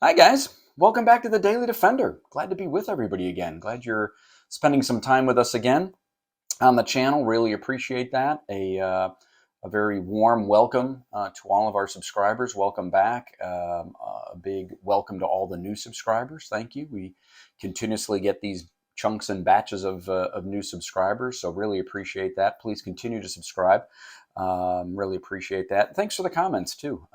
Hi, guys. Welcome back to the Daily Defender. Glad to be with everybody again. Glad you're spending some time with us again on the channel. Really appreciate that. A very warm welcome to all of our subscribers. Welcome back. A big welcome to all the new subscribers. Thank you. We continuously get these chunks and batches of new subscribers, so really appreciate that. Please continue to subscribe. Really appreciate that. Thanks for the comments too.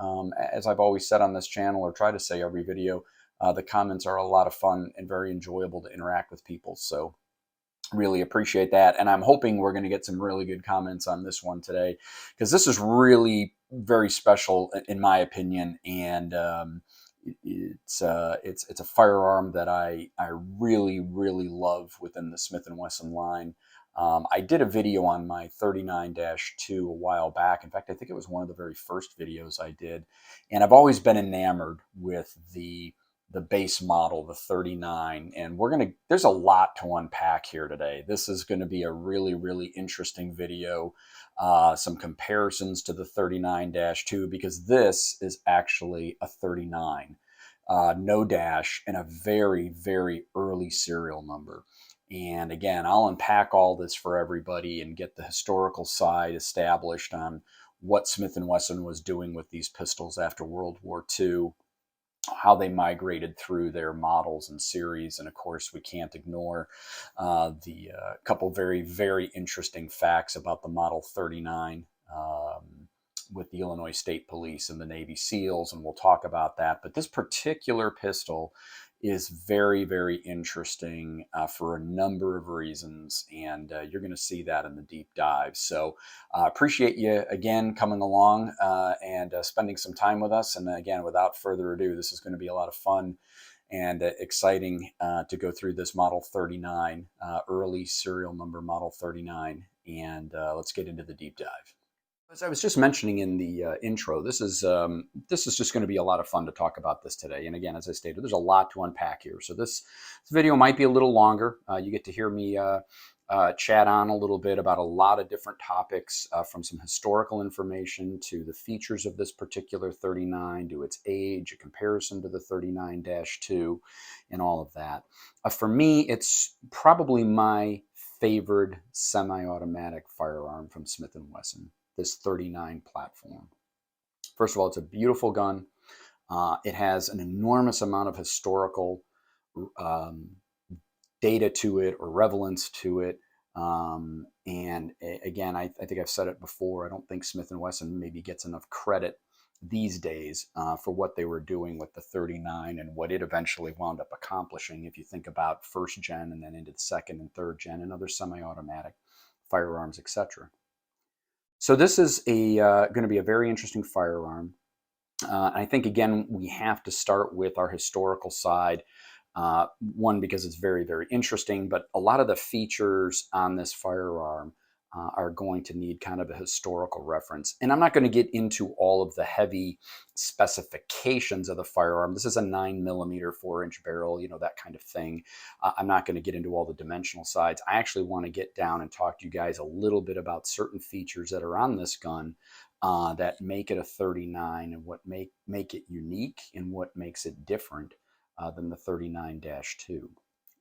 As I've always said on this channel, or try to say every video, the comments are a lot of fun and very enjoyable to interact with people. So really appreciate that. And I'm hoping we're going to get some really good comments on this one today, because this is really very special in my opinion. And it's a firearm that I really love within the Smith & Wesson line. I did a video on my 39-2 a while back. In fact, I think it was one of the very first videos I did. And I've always been enamored with the base model, the 39. And there's a lot to unpack here today. This is going to be a really interesting video. Some comparisons to the 39-2, because this is actually a 39. No dash, and a very early serial number. And again, I'll unpack all this for everybody and get the historical side established on what Smith & Wesson was doing with these pistols after World War II, how they migrated through their models and series. And of course, we can't ignore the couple very interesting facts about the Model 39 with the Illinois State Police and the Navy SEALs, and we'll talk about that. But this particular pistol is very interesting for a number of reasons, and you're going to see that in the deep dive. So appreciate you again coming along and spending some time with us. And again, without further ado, this is going to be a lot of fun and exciting to go through this Model 39, early serial number Model 39, and let's get into the deep dive. As I was just mentioning in the intro, this is just going to be a lot of fun to talk about this today. And again, as I stated, there's a lot to unpack here. So this video might be a little longer. You get to hear me chat on a little bit about a lot of different topics, from some historical information to the features of this particular 39, to its age, a comparison to the 39-2, and all of that. For me, it's probably my favorite semi-automatic firearm from Smith & Wesson. This 39 platform. First of all, it's a beautiful gun. It has an enormous amount of historical data to it, or relevance to it. And again, I think I've said it before, I don't think Smith & Wesson maybe gets enough credit these days for what they were doing with the 39 and what it eventually wound up accomplishing, if you think about first gen and then into the second and third gen and other semi-automatic firearms, etc. So this is going to be a very interesting firearm. I think, again, we have to start with our historical side. One, because it's very interesting, but a lot of the features on this firearm are going to need kind of a historical reference. And I'm not going to get into all of the heavy specifications of the firearm. This is a 9mm 4-inch barrel, that kind of thing. I'm not going to get into all the dimensional sides. I actually want to get down and talk to you guys a little bit about certain features that are on this gun that make it a 39, and what make it unique, and what makes it different than the 39-2.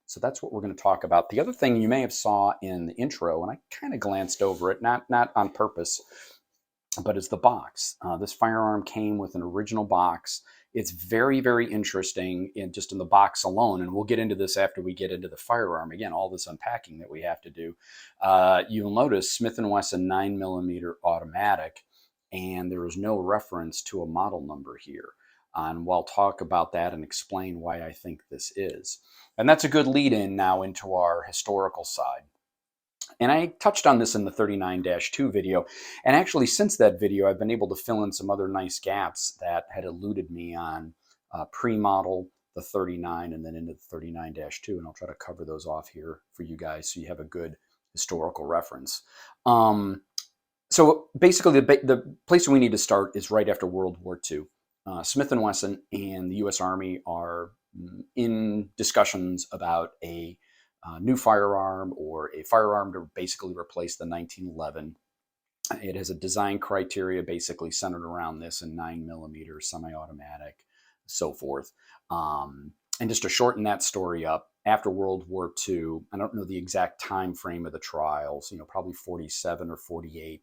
So that's what we're going to talk about. The other thing you may have saw in the intro, and I kind of glanced over it, not on purpose, but is the box. This firearm came with an original box. It's very interesting just in the box alone, and we'll get into this after we get into the firearm. Again, all this unpacking that we have to do. You'll notice Smith & Wesson 9mm automatic, and there is no reference to a model number here. And we'll talk about that and explain why I think this is. And that's a good lead in now into our historical side. And I touched on this in the 39-2 video. And actually, since that video, I've been able to fill in some other nice gaps that had eluded me on pre-model, the 39, and then into the 39-2. And I'll try to cover those off here for you guys so you have a good historical reference. So basically, the place we need to start is right after World War II. Smith & Wesson and the U.S. Army are in discussions about a new firearm, or a firearm to basically replace the 1911. It has a design criteria basically centered around this, a 9mm semi-automatic so forth. And just to shorten that story up, after World War II, I don't know the exact time frame of the trials, probably 47 or 48.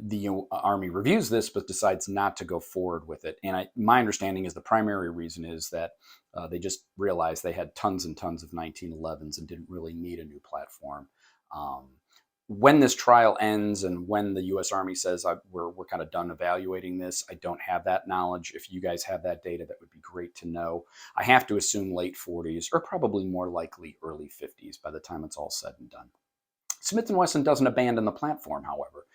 The Army reviews this, but decides not to go forward with it. And my understanding is the primary reason is that they just realized they had tons and tons of 1911s and didn't really need a new platform. When this trial ends and when the U.S. Army says we're kind of done evaluating this, I don't have that knowledge. If you guys have that data, that would be great to know. I have to assume late 40s or probably more likely early 50s by the time it's all said and done. Smith & Wesson doesn't abandon the platform, however.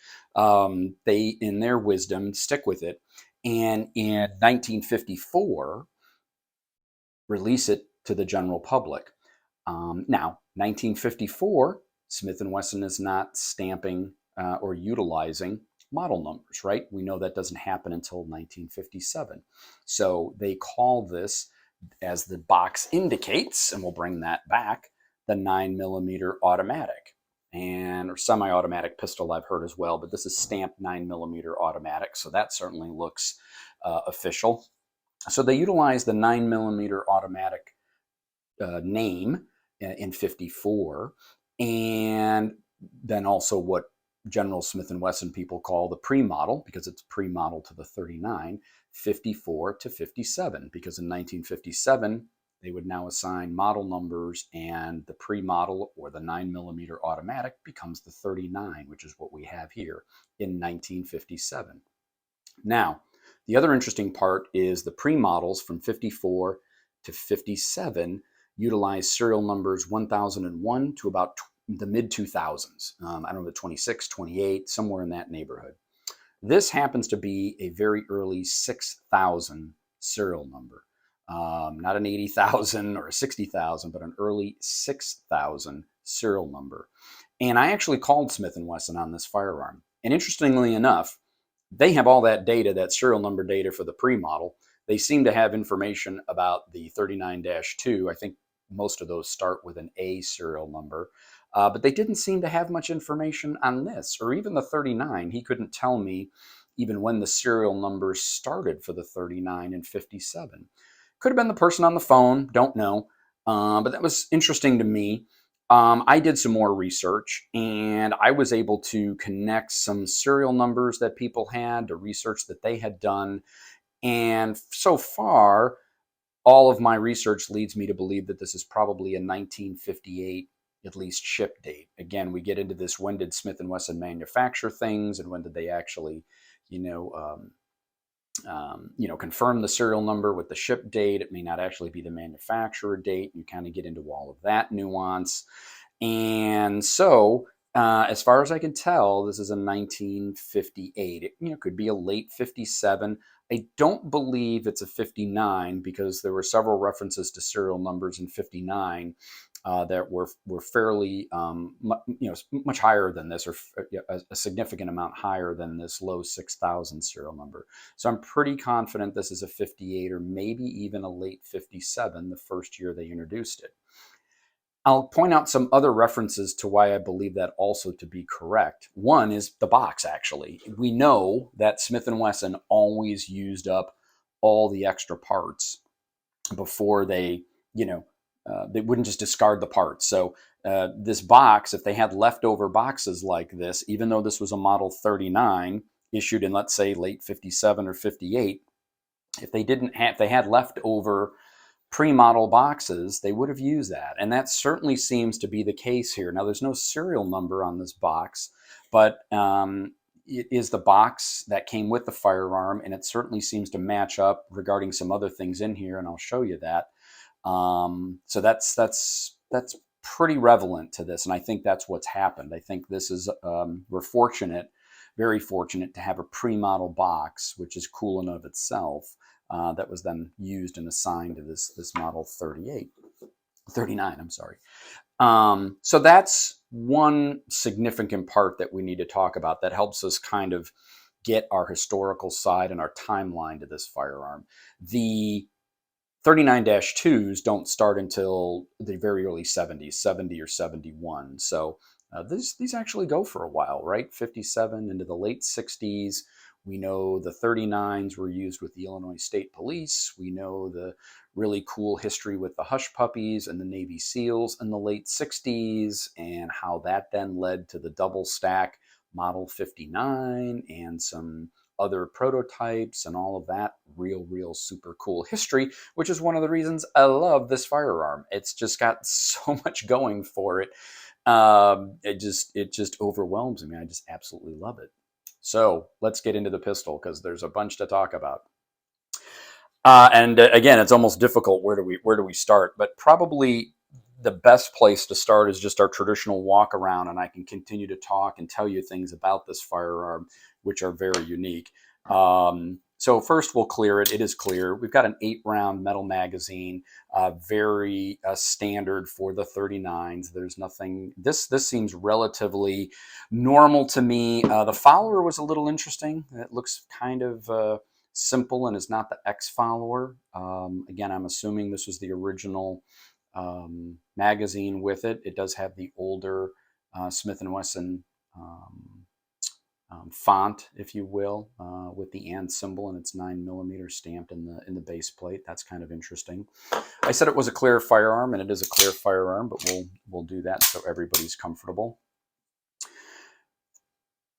They, in their wisdom, stick with it. And in 1954, release it to the general public. Now, 1954, Smith & Wesson is not stamping or utilizing model numbers, right? We know that doesn't happen until 1957. So they call this, as the box indicates, and we'll bring that back, the 9mm automatic. Or semi-automatic pistol I've heard as well, but this is stamped 9mm automatic, so that certainly looks official. So they utilize the 9mm automatic name in 54, and then also what General Smith & Wesson people call the pre-model, because it's pre-model to the 39, 54 to 57, because in 1957, they would now assign model numbers, and the pre-model or the 9mm automatic becomes the 39, which is what we have here in 1957. Now, the other interesting part is the pre-models from 54 to 57 utilize serial numbers 1001 to about the mid-2000s. I don't know, the 26, 28, somewhere in that neighborhood. This happens to be a very early 6000 serial number. Not an 80,000 or a 60,000, but an early 6,000 serial number. And I actually called Smith & Wesson on this firearm. And interestingly enough, they have all that data, that serial number data for the pre-model. They seem to have information about the 39-2. I think most of those start with an A serial number. But they didn't seem to have much information on this, or even the 39. He couldn't tell me even when the serial numbers started for the 39 and 57. Could have been the person on the phone, don't know. But that was interesting to me. I did some more research, and I was able to connect some serial numbers that people had to research that they had done. And so far, all of my research leads me to believe that this is probably a 1958 at least ship date. Again, we get into this, when did Smith & Wesson manufacture things, and when did they actually, confirm the serial number with the ship date. It may not actually be the manufacturer date. You kind of get into all of that nuance. And so, as far as I can tell, this is a 1958. It could be a late 57. I don't believe it's a 59, because there were several references to serial numbers in 59 that were fairly, much higher than this, or a significant amount higher than this low 6,000 serial number. So I'm pretty confident this is a 58, or maybe even a late 57, the first year they introduced it. I'll point out some other references to why I believe that also to be correct. One is the box, actually. We know that Smith & Wesson always used up all the extra parts before they wouldn't just discard the parts. So this box, if they had leftover boxes like this, even though this was a Model 39 issued in, let's say, late 57 or 58, if they had leftover pre-model boxes, they would have used that. And that certainly seems to be the case here. Now, there's no serial number on this box, but it is the box that came with the firearm, and it certainly seems to match up regarding some other things in here, and I'll show you that. So that's pretty relevant to this, and I think that's what's happened. I think this is we're fortunate, very fortunate, to have a pre-model box, which is cool in of itself. That was then used and assigned to this Model 39, I'm sorry. So that's one significant part that we need to talk about that helps us kind of get our historical side and our timeline to this firearm. The 39-2s don't start until the very early 70s, 70 or 71. So these actually go for a while, right? 57 into the late 60s. We know the 39s were used with the Illinois State Police. We know the really cool history with the Hush Puppies and the Navy SEALs in the late 60s, and how that then led to the double stack Model 59 and some other prototypes and all of that real super cool history, which is one of the reasons I love this firearm. It's just got so much going for it. It just overwhelms me. I just absolutely love it. So let's get into the pistol, because there's a bunch to talk about. And again, it's almost difficult. Where do we start? But probably the best place to start is just our traditional walk around, and I can continue to talk and tell you things about this firearm, which are very unique. So first we'll clear it. It is clear. We've got an 8-round metal magazine, very standard for the 39s. There's nothing, this seems relatively normal to me. The follower was a little interesting. It looks kind of simple and is not the X follower. Again, I'm assuming this was the original magazine with it. It does have the older Smith & Wesson font, if you will, with the and symbol, and it's 9mm stamped in the base plate. That's kind of interesting. I said it was a clear firearm, and it is a clear firearm, but we'll do that so everybody's comfortable.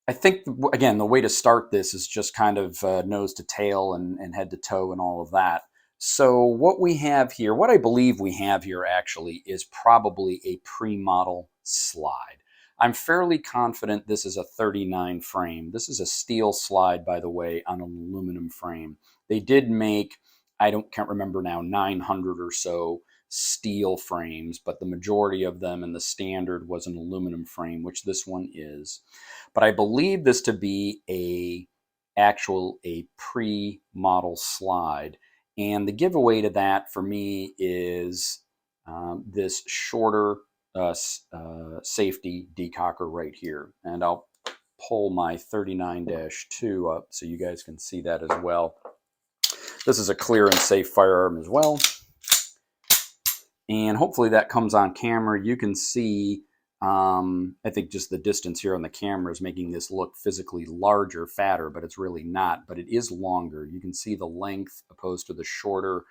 I think, again, the way to start this is just kind of nose to tail and head to toe and all of that. So what we have here, what I believe we have here actually, is probably a pre-model slide. I'm fairly confident this is a 39 frame. This is a steel slide, by the way, on an aluminum frame. They did make, can't remember now, 900 or so steel frames, but the majority of them in the standard was an aluminum frame, which this one is. But I believe this to be a pre-model slide. And the giveaway to that for me is this shorter safety decocker right here. And I'll pull my 39-2 up so you guys can see that as well. This is a clear and safe firearm as well. And hopefully that comes on camera. You can see, I think just the distance here on the camera is making this look physically larger, fatter, but it's really not. But it is longer. You can see the length opposed to the shorter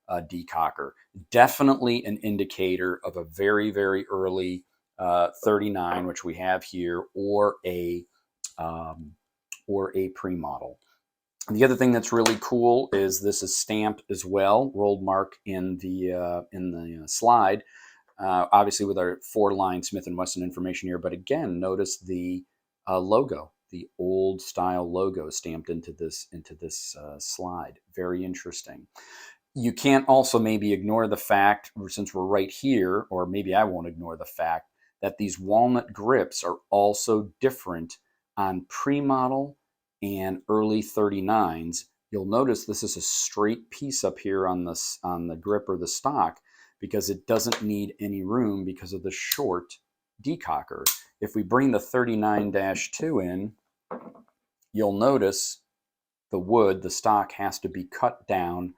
decocker. Definitely an indicator of a very early 39, which we have here, or a pre-model. The other thing that's really cool is this is stamped as well, rolled mark in the slide, obviously with our 4-line Smith & Wesson information here. But again, notice the logo, the old style logo stamped into this slide. Very interesting. You can't also maybe ignore the fact, since we're right here, or maybe I won't ignore the fact, that these walnut grips are also different on pre-model and early 39s. You'll notice this is a straight piece up here on the grip or the stock, because it doesn't need any room because of the short decocker. If we bring the 39-2 in, you'll notice the wood, the stock, has to be cut down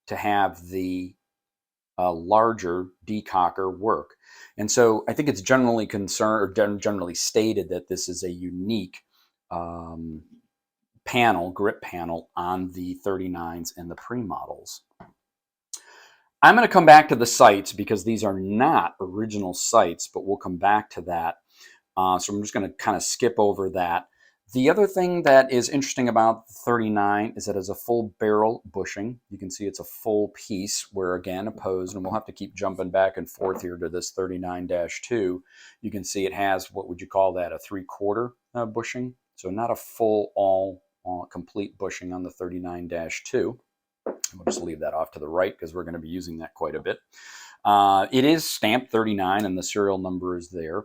to have the larger decocker work. And so I think it's generally generally stated that this is a unique grip panel on the 39s and the pre-models. I'm going to come back to the sights because these are not original sights, but we'll come back to that. So I'm just going to kind of skip over that. The other thing that is interesting about the 39 is that it has a full barrel bushing. You can see it's a full piece, where again, opposed, and we'll have to keep jumping back and forth here to this 39-2. You can see it has, what would you call that, a 3/4 bushing. So not a full, all complete bushing on the 39-2. We'll just leave that off to the right because we're going to be using that quite a bit. It is stamped 39 and the serial number is there.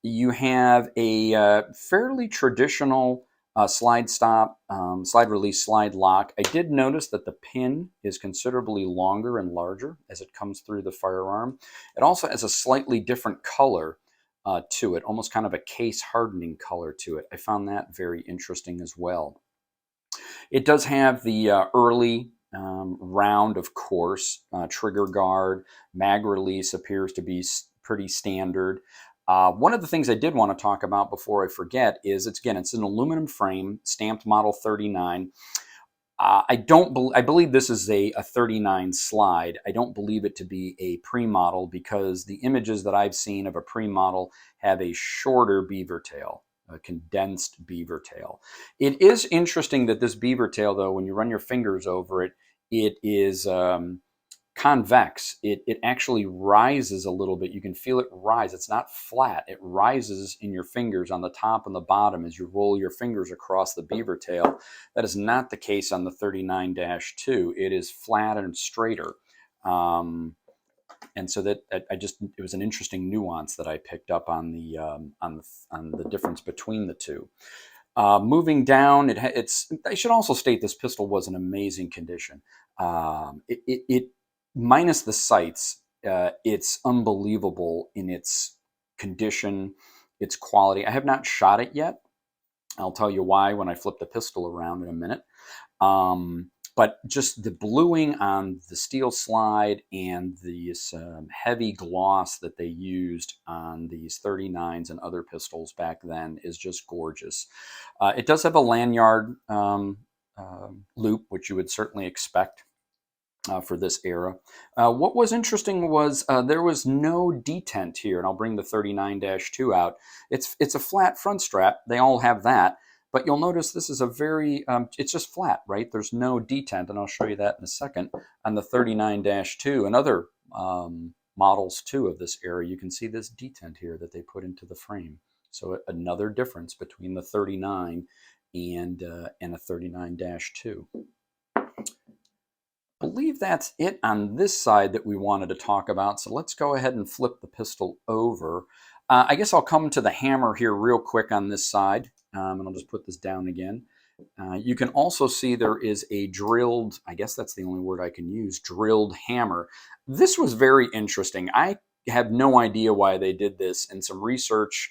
You have a fairly traditional slide stop, slide release, slide lock. I did notice that the pin is considerably longer and larger as it comes through the firearm. It also has a slightly different color to it, almost kind of a case hardening color to it. I found that very interesting as well. It does have the early round, of course, trigger guard. Mag release appears to be pretty standard. One of the things I did want to talk about before I forget is it's an aluminum frame, stamped model 39. I believe this is a 39 slide. I don't believe it to be a pre-model because the images that I've seen of a pre-model have a shorter beaver tail, a condensed beaver tail. It is interesting that this beaver tail, though, when you run your fingers over it, it is convex. It actually rises a little bit. You can feel it rise. It's not flat. It rises in your fingers on the top and the bottom as you roll your fingers across the beaver tail. That is not the case on the 39-2. It is flat and straighter. And so that it was an interesting nuance that I picked up on the difference between the two. Moving down, I should also state this pistol was in amazing condition. It minus the sights, it's unbelievable in its condition, its quality. I have not shot it yet. I'll tell you why when I flip the pistol around in a minute. But just the bluing on the steel slide and this heavy gloss that they used on these 39s and other pistols back then is just gorgeous. It does have a lanyard loop, which you would certainly expect for this era. What was interesting was there was no detent here, and I'll bring the 39-2 out. It's a flat front strap. They all have that, but you'll notice this is a very, it's just flat, right? There's no detent, and I'll show you that in a second. On the 39-2 and other models too of this era, you can see this detent here that they put into the frame. So another difference between the 39 and a 39-2. I believe that's it on this side that we wanted to talk about. So let's go ahead and flip the pistol over. I guess I'll come to the hammer here real quick on this side, and I'll just put this down again. You can also see there is a drilled, I guess that's the only word I can use, drilled hammer. This was very interesting. I have no idea why they did this, and some research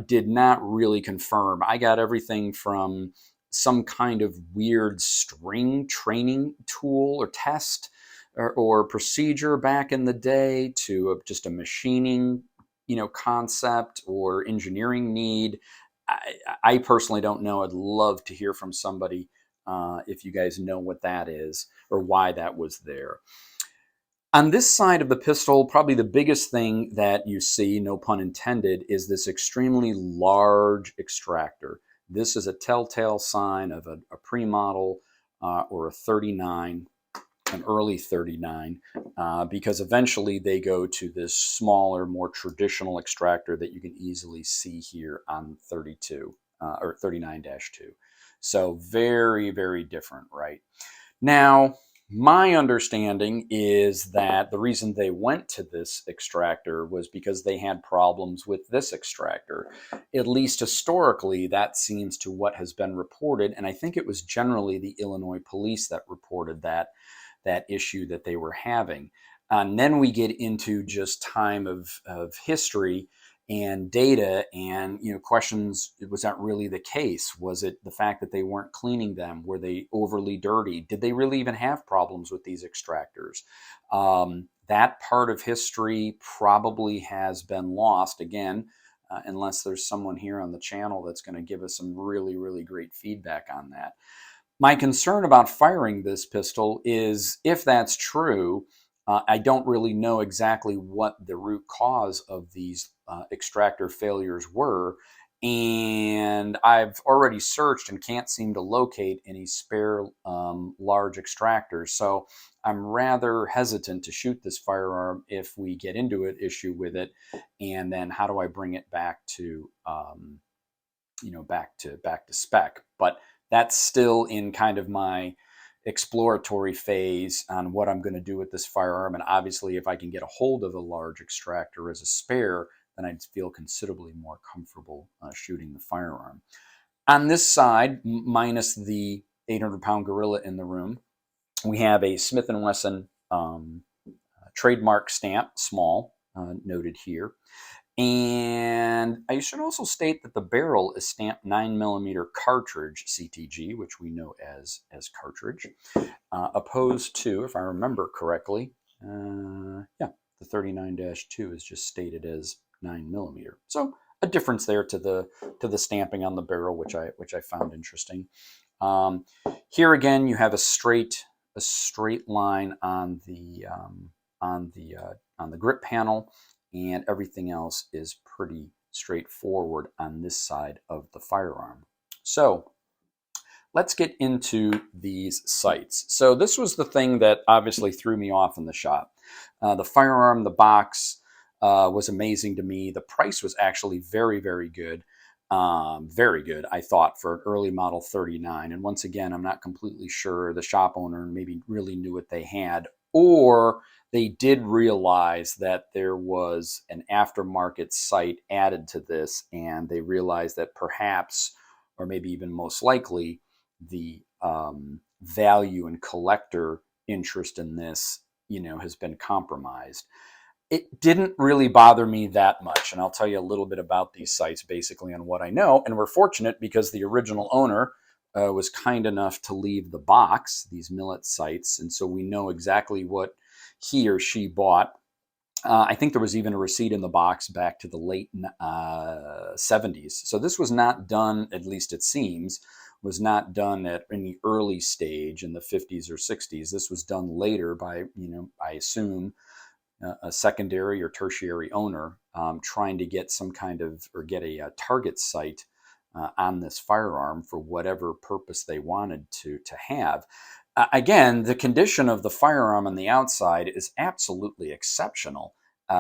did not really confirm. I got everything from some kind of weird string training tool or test or procedure back in the day to just a machining, concept or engineering need. I personally don't know. I'd love to hear from somebody if you guys know what that is or why that was there. On this side of the pistol, probably the biggest thing that you see, no pun intended, is this extremely large extractor. This is a telltale sign of a pre-model or a 39, an early 39, because eventually they go to this smaller, more traditional extractor that you can easily see here on 32 or 39-2. So very, very different, right? Now, my understanding is that the reason they went to this extractor was because they had problems with this extractor. At least historically, that seems to what has been reported, and I think it was generally the Illinois police that reported that issue that they were having. And then we get into just time of history and data and questions. Was that really the case? Was it the fact that they weren't cleaning them? Were they overly dirty? Did they really even have problems with these extractors? That part of history probably has been lost again, unless there's someone here on the channel that's going to give us some really, really great feedback on that. My concern about firing this pistol is, if that's true, I don't really know exactly what the root cause of these extractor failures were, and I've already searched and can't seem to locate any spare large extractors. So I'm rather hesitant to shoot this firearm if we get into an issue with it, and then how do I bring it back to back to spec? But that's still in kind of my exploratory phase on what I'm going to do with this firearm. And obviously, if I can get a hold of a large extractor as a spare, then I'd feel considerably more comfortable shooting the firearm. On this side, minus the 800-pound gorilla in the room, we have a Smith & Wesson trademark stamp, small, noted here. And I should also state that the barrel is stamped 9mm cartridge CTG, which we know as cartridge, opposed to, if I remember correctly, the 39-2 is just stated as 9mm. So a difference there to the stamping on the barrel, which I found interesting. Here again, you have a straight line on the grip panel, and everything else is pretty straightforward on this side of the firearm. So let's get into these sights. So this was the thing that obviously threw me off in the shop. The firearm, the box was amazing to me. The price was actually very, very good. Very good, I thought, for an early model 39. And once again, I'm not completely sure the shop owner maybe really knew what they had, or they did realize that there was an aftermarket sight added to this, and they realized that perhaps, or maybe even most likely, the value and collector interest in this, has been compromised. It didn't really bother me that much, and I'll tell you a little bit about these sites basically on what I know. And we're fortunate because the original owner was kind enough to leave the box, these Millet sights, and so we know exactly what he or she bought. I think there was even a receipt in the box back to the late 70s. So this was not done, at least it seems, was not done at any early stage in the 50s or 60s. This was done later by, I assume, a secondary or tertiary owner trying to get some kind of, or get a target sight on this firearm for whatever purpose they wanted to have. Again, the condition of the firearm on the outside is absolutely exceptional.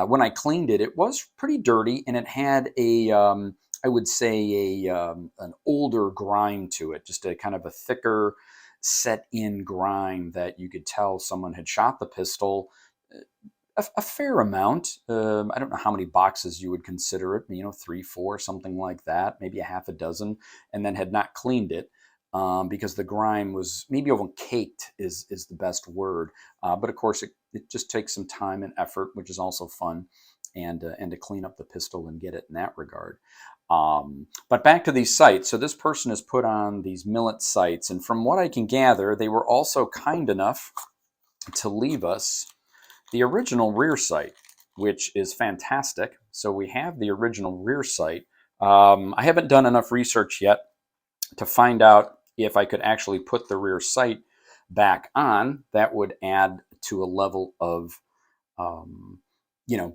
When I cleaned it, it was pretty dirty, and it had I would say an older grime to it, just a kind of a thicker set-in grime that you could tell someone had shot the pistol a fair amount. I don't know how many boxes you would consider it, 3, 4, something like that, maybe a half a dozen, and then had not cleaned it. Because the grime was maybe over caked is the best word. But of course, it just takes some time and effort, which is also fun, and to clean up the pistol and get it in that regard. But back to these sights. So this person has put on these Millet sights, and from what I can gather, they were also kind enough to leave us the original rear sight, which is fantastic. So we have the original rear sight. I haven't done enough research yet to find out if I could actually put the rear sight back on. That would add to a level of,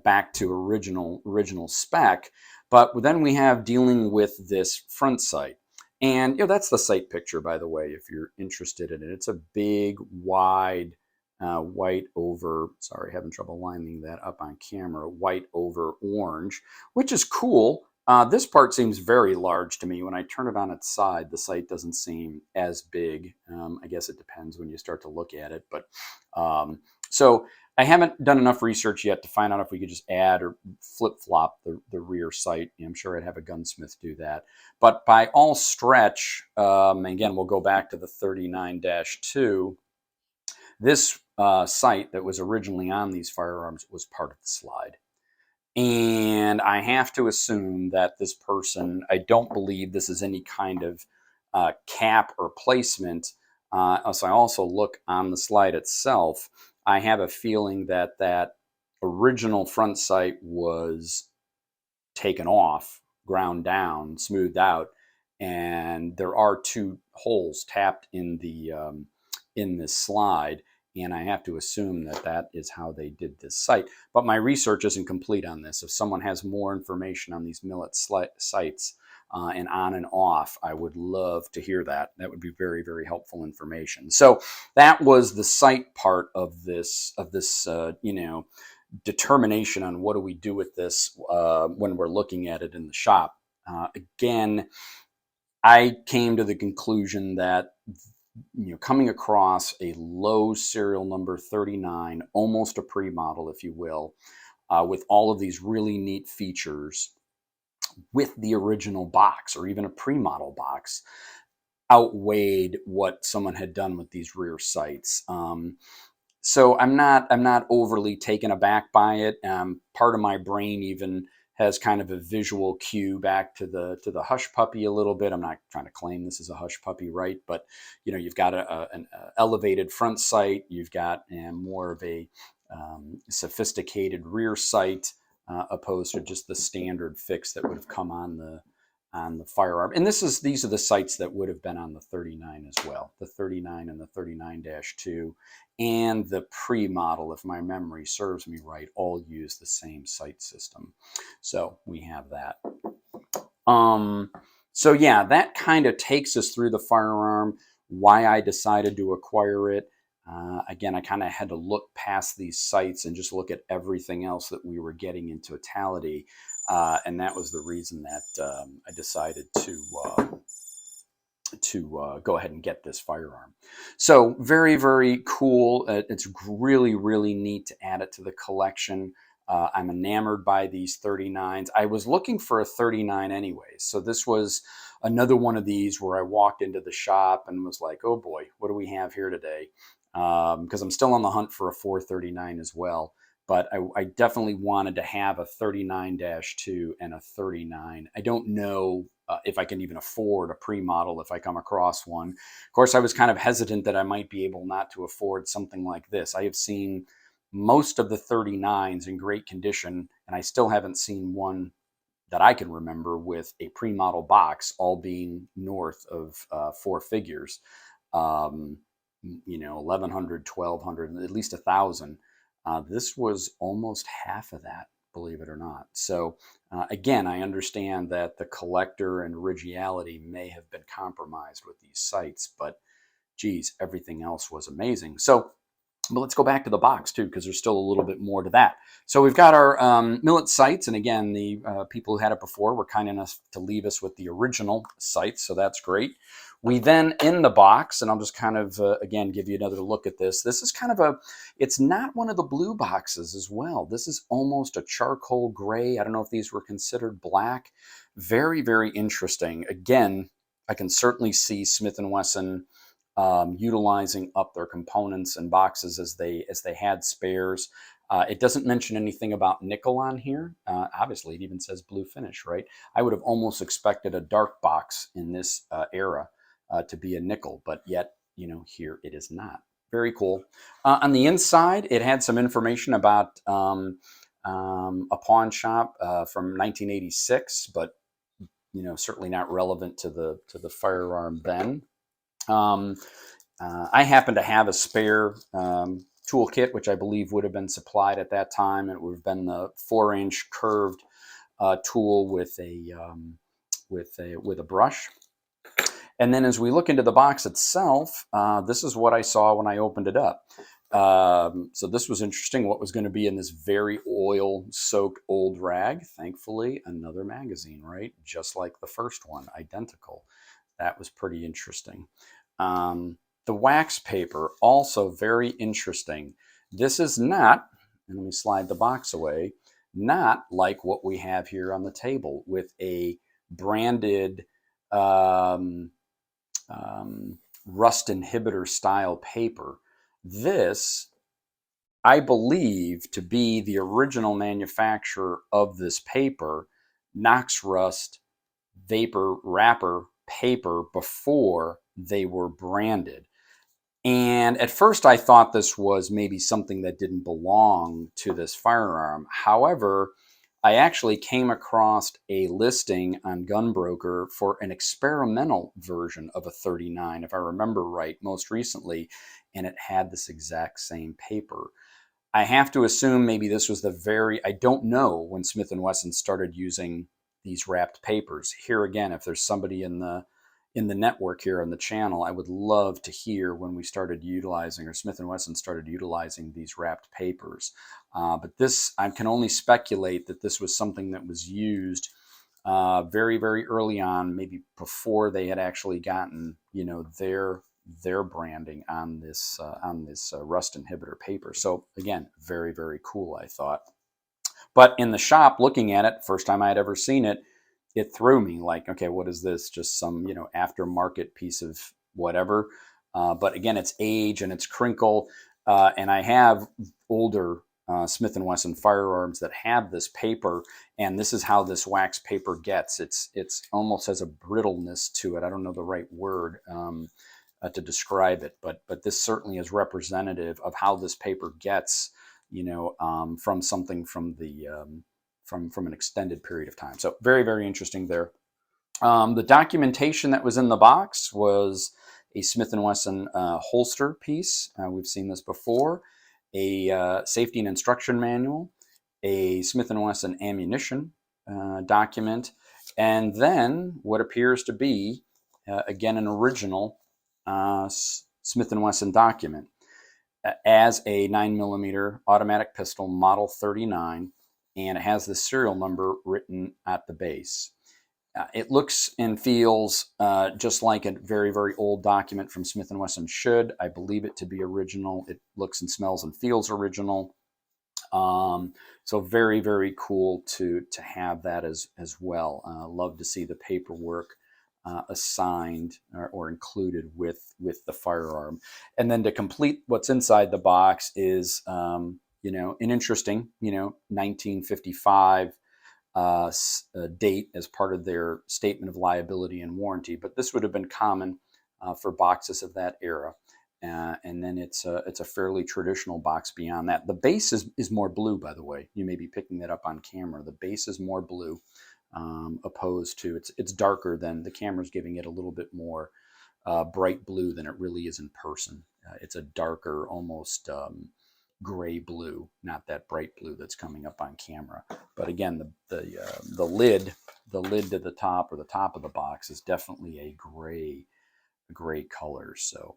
back to original spec. But then we have dealing with this front sight. And, that's the sight picture, by the way, if you're interested in it. It's a big, wide, white over, sorry, having trouble lining that up on camera, white over orange, which is cool. This part seems very large to me. When I turn it on its side, the sight doesn't seem as big. I guess it depends when you start to look at it. But so I haven't done enough research yet to find out if we could just add or flip-flop the rear sight. I'm sure I'd have a gunsmith do that. But by all stretch, again, we'll go back to the 39-2. This sight that was originally on these firearms was part of the slide. And I have to assume that this person, I don't believe this is any kind of cap or placement. So I also look on the slide itself. I have a feeling that that original front sight was taken off, ground down, smoothed out, and there are 2 holes tapped in this slide. And I have to assume that that is how they did this sight. But my research isn't complete on this. If someone has more information on these Millet sights and on and off, I would love to hear that. That would be very, very helpful information. So that was the sight part of this determination on what do we do with this when we're looking at it in the shop. Again, I came to the conclusion that coming across a low serial number 39, almost a pre-model, if you will, with all of these really neat features with the original box or even a pre-model box outweighed what someone had done with these rear sights. So I'm not overly taken aback by it. Part of my brain even has kind of a visual cue back to the Hush Puppy a little bit. I'm not trying to claim this is a Hush Puppy, right? But you've got an elevated front sight, you've got more of a sophisticated rear sight. opposed to just the standard fix that would have come on the firearm. And these are the sights that would have been on the 39 as well, the 39 and the 39-2, and the pre-model, if my memory serves me right, all use the same sight system. So we have that. So yeah, that kind of takes us through the firearm, why I decided to acquire it. Again, I kind of had to look past these sights and just look at everything else that we were getting in totality. And that was the reason that I decided to go ahead and get this firearm. So very, very cool. It's really, really neat to add it to the collection. I'm enamored by these 39s. I was looking for a 39 anyways. So this was another one of these where I walked into the shop and was like, oh boy, what do we have here today? Because I'm still on the hunt for a 439 as well. But I definitely wanted to have a 39-2 and a 39. I don't know if I can even afford a pre-model if I come across one. Of course, I was kind of hesitant that I might be able not to afford something like this. I have seen most of the 39s in great condition, and I still haven't seen one that I can remember with a pre-model box, all being north of 4 figures. 1,100, 1,200, at least 1,000. This was almost half of that, believe it or not. So again, I understand that the collector and originality may have been compromised with these sights, but geez, everything else was amazing. So, but let's go back to the box too, because there's still a little bit more to that. So we've got our Millet sights, and again, the people who had it before were kind enough to leave us with the original sights, so that's great. We then, in the box, and I'll just kind of, again, give you another look at this. This is kind of it's not one of the blue boxes as well. This is almost a charcoal gray. I don't know if these were considered black. Very, very interesting. Again, I can certainly see Smith & Wesson utilizing up their components and boxes as they had spares. It doesn't mention anything about nickel on here. Obviously, it even says blue finish, right? I would have almost expected a dark box in this era to be a nickel, but yet, here it is not. Very cool. On the inside, it had some information about a pawn shop from 1986, but certainly not relevant to the firearm then. I happen to have a spare toolkit, which I believe would have been supplied at that time. It would have been the 4-inch curved tool with a brush. And then as we look into the box itself, this is what I saw when I opened it up. So this was interesting, what was going to be in this very oil-soaked old rag. Thankfully, another magazine, right? Just like the first one, identical. That was pretty interesting. The wax paper, also very interesting. This is not, and let me slide the box away, not like what we have here on the table with a branded rust inhibitor style paper. This, I believe, to be the original manufacturer of this paper, Knox Rust vapor wrapper paper before they were branded. And at first I thought this was maybe something that didn't belong to this firearm. However, I actually came across a listing on Gunbroker for an experimental version of a 39, if I remember right, most recently, and it had this exact same paper. I have to assume maybe this was I don't know when Smith & Wesson started using these wrapped papers. Here again, if there's somebody in the network here on the channel, I would love to hear when we started utilizing, or Smith & Wesson started utilizing these wrapped papers. But this, I can only speculate that this was something that was used very, very early on, maybe before they had actually gotten, their branding on this rust inhibitor paper. So again, very, very cool, I thought. But in the shop, looking at it, first time I had ever seen it, it threw me like, okay, what is this? Just some, aftermarket piece of whatever. But again, it's age and it's crinkle. And I have older Smith & Wesson firearms that have this paper, and this is how this wax paper gets. It's almost has a brittleness to it. I don't know the right word to describe it, but this certainly is representative of how this paper gets, from something from the from an extended period of time. So very, very interesting there. The documentation that was in the box was a Smith & Wesson holster piece. We've seen this before. A safety and instruction manual, a Smith & Wesson ammunition document, and then what appears to be, again, an original Smith & Wesson document as a 9mm automatic pistol, Model 39, and it has the serial number written at the base. It looks and feels just like a very, very old document from Smith & Wesson should. I believe it to be original. It looks and smells and feels original. So very, very cool to have that as well. Love to see the paperwork assigned or included with the firearm. And then to complete what's inside the box is, an interesting, 1955 date as part of their statement of liability and warranty. But this would have been common for boxes of that era. And then it's a fairly traditional box beyond that. The base is more blue, by the way. You may be picking that up on camera. The base is more blue, opposed to it's darker than the camera's giving it a little bit more bright blue than it really is in person. It's a darker, almost gray blue, not that bright blue that's coming up on camera. But again, the lid to the top, or the top of the box, is definitely a gray color. So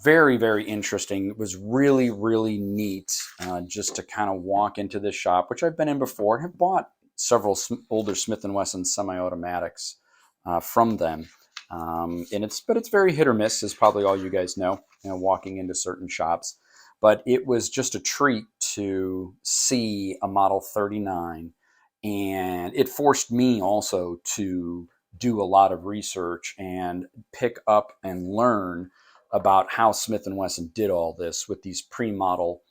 very, very interesting. It was really, really neat just to kind of walk into this shop, which I've been in before. I have bought several older Smith & Wesson semi-automatics from them. And it's very hit or miss, as probably all you guys know, walking into certain shops. But it was just a treat to see a Model 39, and it forced me also to do a lot of research and pick up and learn about how Smith & Wesson did all this with these pre-model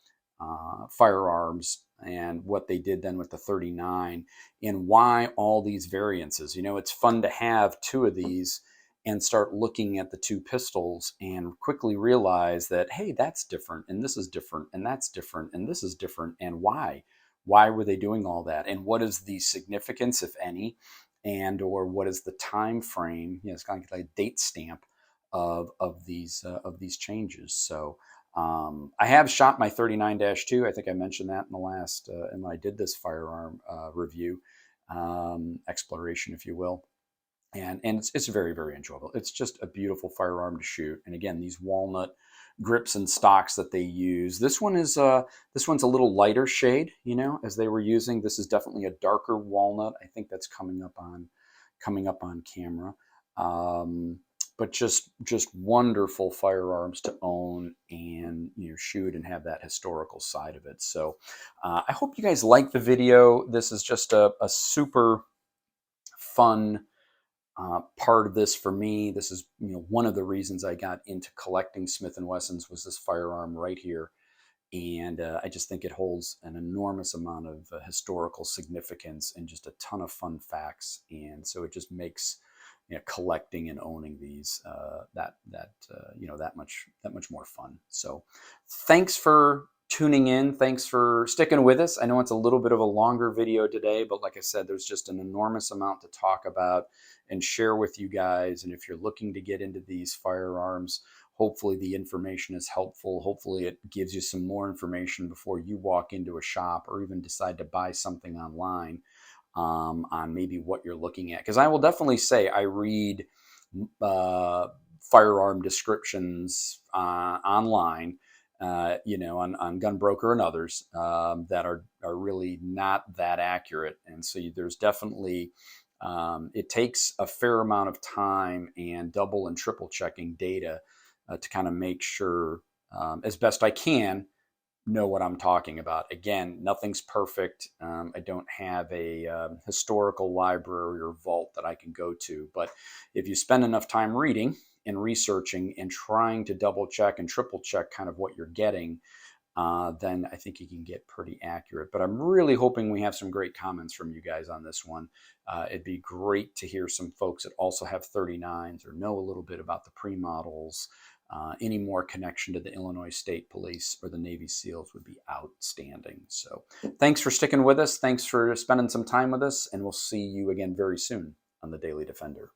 firearms, and what they did then with the 39, and why all these variances. It's fun to have two of these and start looking at the two pistols and quickly realize that, hey, that's different, and this is different, and that's different, and this is different, and why? Why were they doing all that? And what is the significance, if any, and or what is the time frame? It's kind of like a date stamp of these changes. So I have shot my 39-2. I think I mentioned that in the last, and when I did this firearm review, exploration, if you will. And it's very, very enjoyable. It's just a beautiful firearm to shoot. And again, these walnut grips and stocks that they use. This one's a little lighter shade, as they were using. This is definitely a darker walnut. I think that's coming up on camera. But just wonderful firearms to own and shoot and have that historical side of it. So I hope you guys like the video. This is just a super fun part of this for me. This is one of the reasons I got into collecting Smith & Wessons was this firearm right here. And I just think it holds an enormous amount of historical significance and just a ton of fun facts. And so it just makes collecting and owning these that much more fun. So thanks for tuning in. Thanks for sticking with us. I know it's a little bit of a longer video today, but like I said, there's just an enormous amount to talk about and share with you guys. And if you're looking to get into these firearms, hopefully the information is helpful. Hopefully it gives you some more information before you walk into a shop or even decide to buy something online on maybe what you're looking at. Because I will definitely say I read firearm descriptions online, on Gunbroker and others that are really not that accurate. And so there's definitely, it takes a fair amount of time and double and triple checking data to kind of make sure, as best I can, know what I'm talking about. Again, nothing's perfect. I don't have a historical library or vault that I can go to. But if you spend enough time reading and researching and trying to double check and triple check kind of what you're getting, then I think you can get pretty accurate. But I'm really hoping we have some great comments from you guys on this one. It'd be great to hear some folks that also have 39s or know a little bit about the pre-models. Any more connection to the Illinois State Police or the Navy SEALs would be outstanding. So thanks for sticking with us. Thanks for spending some time with us, and we'll see you again very soon on the Daily Defender.